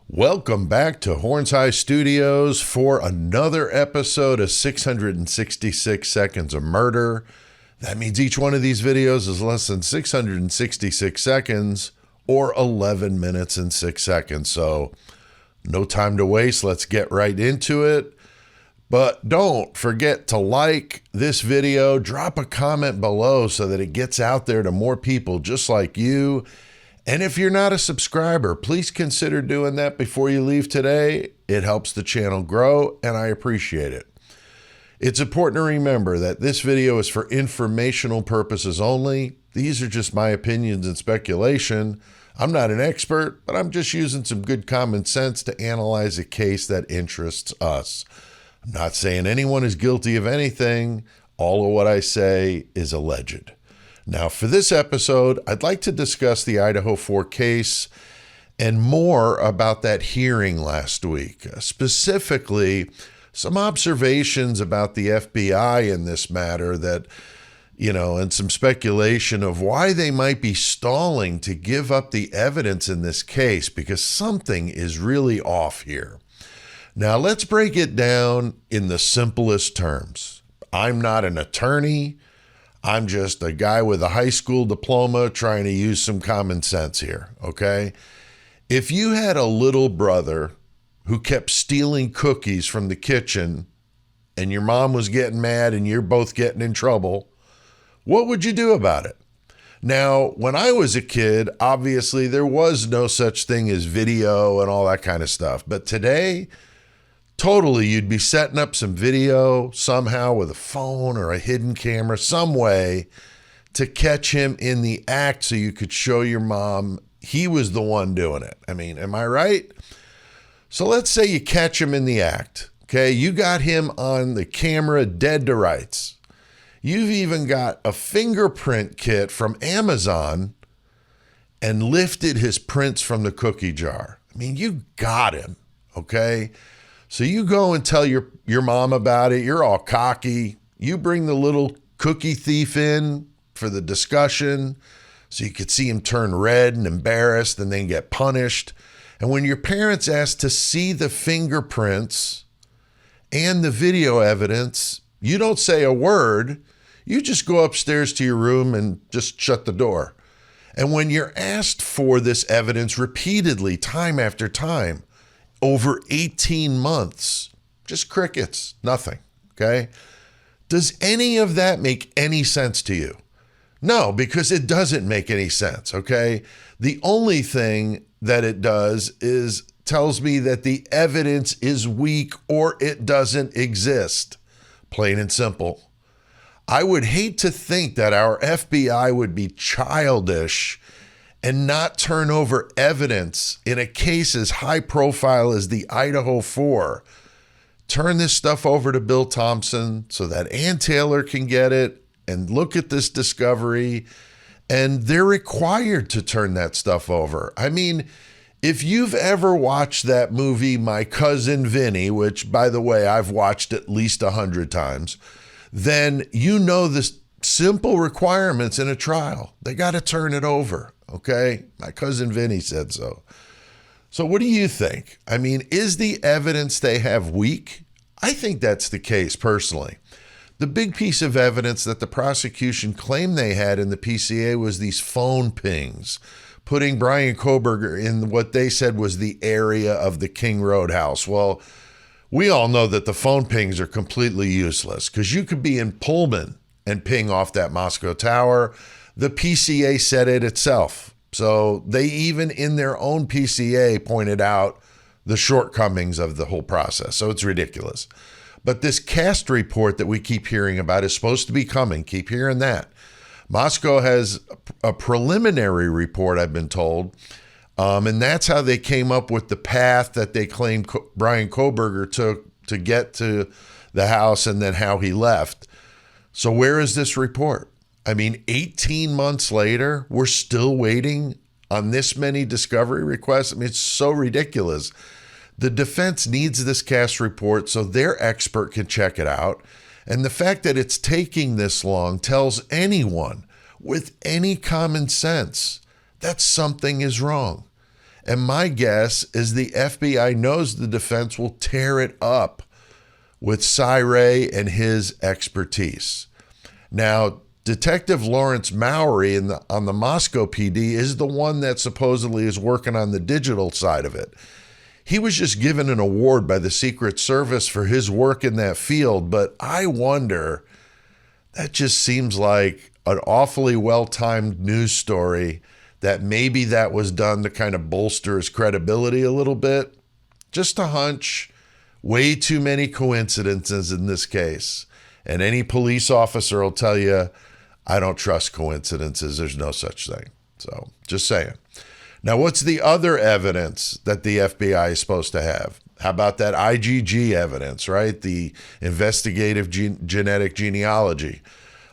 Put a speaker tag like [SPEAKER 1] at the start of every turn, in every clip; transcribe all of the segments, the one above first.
[SPEAKER 1] Welcome back to Horns High Studios for another episode of 666 Seconds of Murder. That means each one of these videos is less than 666 seconds or 11 minutes and 6 seconds. So no time to waste. Let's get right into it. But don't forget to like this video, drop a comment below so that it gets out there to more people just like you. And if you're not a subscriber, please consider doing that before you leave today. It helps the channel grow, and I appreciate it. It's important to remember that this video is for informational purposes only. These are just my opinions and speculation. I'm not an expert, but I'm just using some good common sense to analyze a case that interests us. I'm not saying anyone is guilty of anything. All of what I say is alleged. Now, for this episode, I'd like to discuss the Idaho 4 case and more about that hearing last week. Specifically, some observations about the FBI in this matter that, and some speculation of why they might be stalling to give up the evidence in this case, because something is really off here. Now, let's break it down in the simplest terms. I'm not an attorney. I'm just a guy with a high school diploma trying to use some common sense here, okay? If you had a little brother who kept stealing cookies from the kitchen and your mom was getting mad and you're both getting in trouble, what would you do about it? Now, when I was a kid, obviously there was no such thing as video and all that kind of stuff. But today, totally, you'd be setting up some video somehow with a phone or a hidden camera, some way to catch him in the act so you could show your mom he was the one doing it. I mean, am I right? So let's say you catch him in the act, okay? You got him on the camera dead to rights. You've even got a fingerprint kit from Amazon and lifted his prints from the cookie jar. I mean, you got him, okay? So you go and tell your mom about it. You're all cocky. You bring the little cookie thief in for the discussion so you could see him turn red and embarrassed and then get punished. And when your parents ask to see the fingerprints and the video evidence, you don't say a word. You just go upstairs to your room and just shut the door. And when you're asked for this evidence repeatedly, time after time, over 18 months, just crickets, nothing, okay? Does any of that make any sense to you? No, because it doesn't make any sense, okay? The only thing that it does is tells me that the evidence is weak or it doesn't exist, plain and simple. I would hate to think that our FBI would be childish and not turn over evidence in a case as high profile as the Idaho 4. Turn this stuff over to Bill Thompson so that Ann Taylor can get it and look at this discovery. And they're required to turn that stuff over. I mean, if you've ever watched that movie, My Cousin Vinny, which, by the way, I've watched at least 100 times, then you know the simple requirements in a trial. They got to turn it over. Okay, my cousin Vinny said so. So what do you think? I mean, is the evidence they have weak? I think that's the case personally. The big piece of evidence that the prosecution claimed they had in the PCA was these phone pings, putting Brian Kohberger in what they said was the area of the King Road house. Well, we all know that the phone pings are completely useless because you could be in Pullman and ping off that Moscow Tower. The PCA said it itself. So they even in their own PCA pointed out the shortcomings of the whole process. So it's ridiculous. But this cast report that we keep hearing about is supposed to be coming. Keep hearing that. Moscow has a preliminary report, I've been told. And that's how they came up with the path that they claimed Brian Kohberger took to get to the house and then how he left. So where is this report? I mean, 18 months later, we're still waiting on this many discovery requests. I mean, it's so ridiculous. The defense needs this cast report so their expert can check it out. And the fact that it's taking this long tells anyone with any common sense that something is wrong. And my guess is the FBI knows the defense will tear it up with Cy and his expertise. Now, Detective Lawrence Mowry on the Moscow PD is the one that supposedly is working on the digital side of it. He was just given an award by the Secret Service for his work in that field, but I wonder, that just seems like an awfully well-timed news story that maybe that was done to kind of bolster his credibility a little bit. Just a hunch. Way too many coincidences in this case. And any police officer will tell you, I don't trust coincidences. There's no such thing. So just saying. Now, what's the other evidence that the FBI is supposed to have? How about that IgG evidence, right? The investigative genetic genealogy.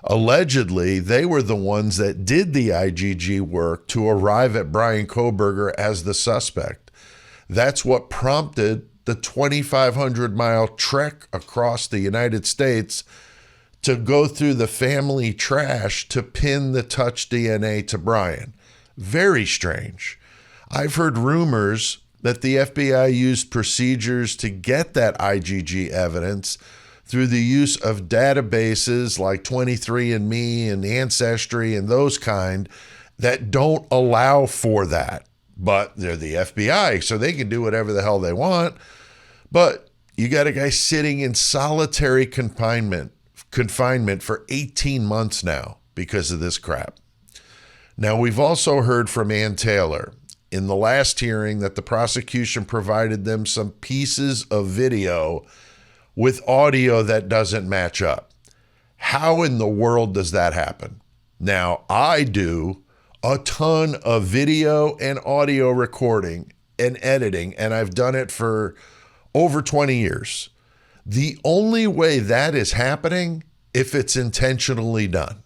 [SPEAKER 1] Allegedly, they were the ones that did the IgG work to arrive at Bryan Kohberger as the suspect. That's what prompted the 2,500-mile trek across the United States to go through the family trash to pin the touch DNA to Bryan. Very strange. I've heard rumors that the FBI used procedures to get that IgG evidence through the use of databases like 23andMe and Ancestry and those kind that don't allow for that. But they're the FBI, so they can do whatever the hell they want. But you got a guy sitting in solitary confinement for 18 months now because of this crap. Now, we've also heard from Ann Taylor in the last hearing that the prosecution provided them some pieces of video with audio that doesn't match up. How in the world does that happen? Now, I do a ton of video and audio recording and editing, and I've done it for over 20 years. The only way that is happening if it's intentionally done,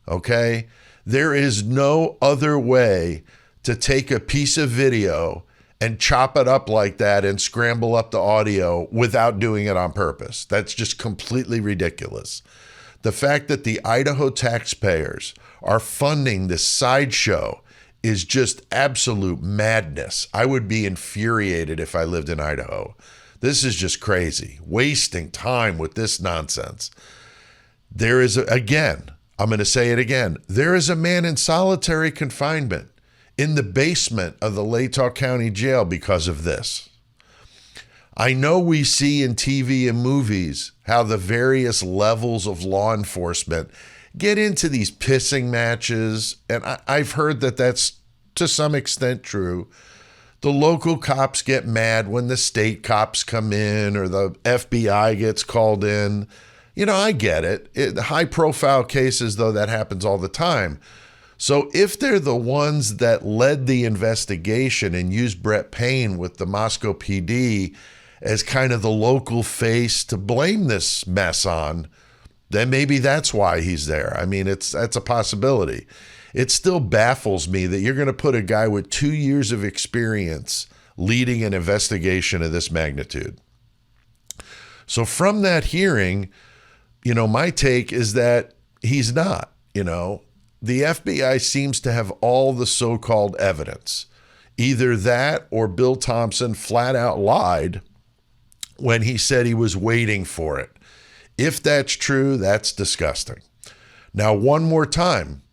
[SPEAKER 1] okay? There is no other way to take a piece of video and chop it up like that and scramble up the audio without doing it on purpose. That's just completely ridiculous. The fact that the Idaho taxpayers are funding this sideshow is just absolute madness. I would be infuriated if I lived in Idaho. This is just crazy, wasting time with this nonsense. There is, again, I'm going to say it again, there is a man in solitary confinement in the basement of the Latah County Jail because of this. I know we see in TV and movies how the various levels of law enforcement get into these pissing matches, and I've heard that that's to some extent true. The local cops get mad when the state cops come in or the FBI gets called in. You know, I get it. High-profile cases, though, that happens all the time. So if they're the ones that led the investigation and used Brett Payne with the Moscow PD as kind of the local face to blame this mess on, then maybe that's why he's there. I mean, that's a possibility. It still baffles me that you're going to put a guy with 2 years of experience leading an investigation of this magnitude. So from that hearing, my take is that he's not, The FBI seems to have all the so-called evidence. Either that or Bill Thompson flat out lied when he said he was waiting for it. If that's true, that's disgusting. Now, one more time,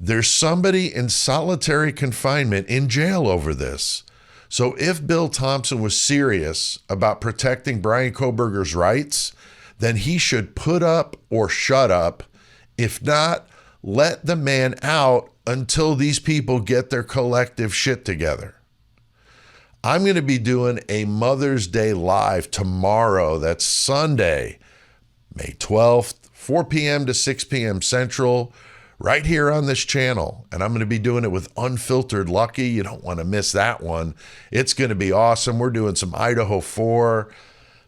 [SPEAKER 1] there's somebody in solitary confinement in jail over this. So if Bill Thompson was serious about protecting Bryan Kohberger's rights, then he should put up or shut up. If not, let the man out until these people get their collective shit together. I'm going to be doing a Mother's Day live tomorrow. That's Sunday, May 12th, 4 p.m. to 6 p.m. Central, right here on this channel. And I'm going to be doing it with Unfiltered Lucky. You don't want to miss that one. It's going to be awesome. We're doing some Idaho 4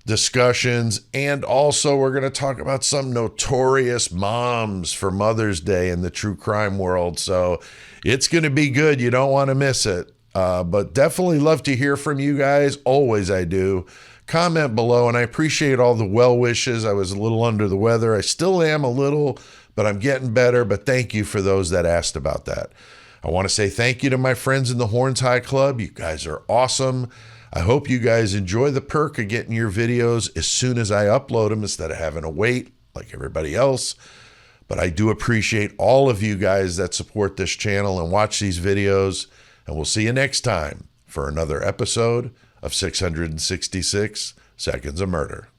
[SPEAKER 1] discussions, and also we're going to talk about some notorious moms for Mother's Day in the true crime world. So it's going to be good. You don't want to miss it. But definitely love to hear from you guys. Always I do. Comment below, and I appreciate all the well wishes. I was a little under the weather. I still am a little, but I'm getting better. But thank you for those that asked about that. I want to say thank you to my friends in the Horns High Club. You guys are awesome. I hope you guys enjoy the perk of getting your videos as soon as I upload them instead of having to wait like everybody else. But I do appreciate all of you guys that support this channel and watch these videos. And we'll see you next time for another episode of 666 Seconds of Murder.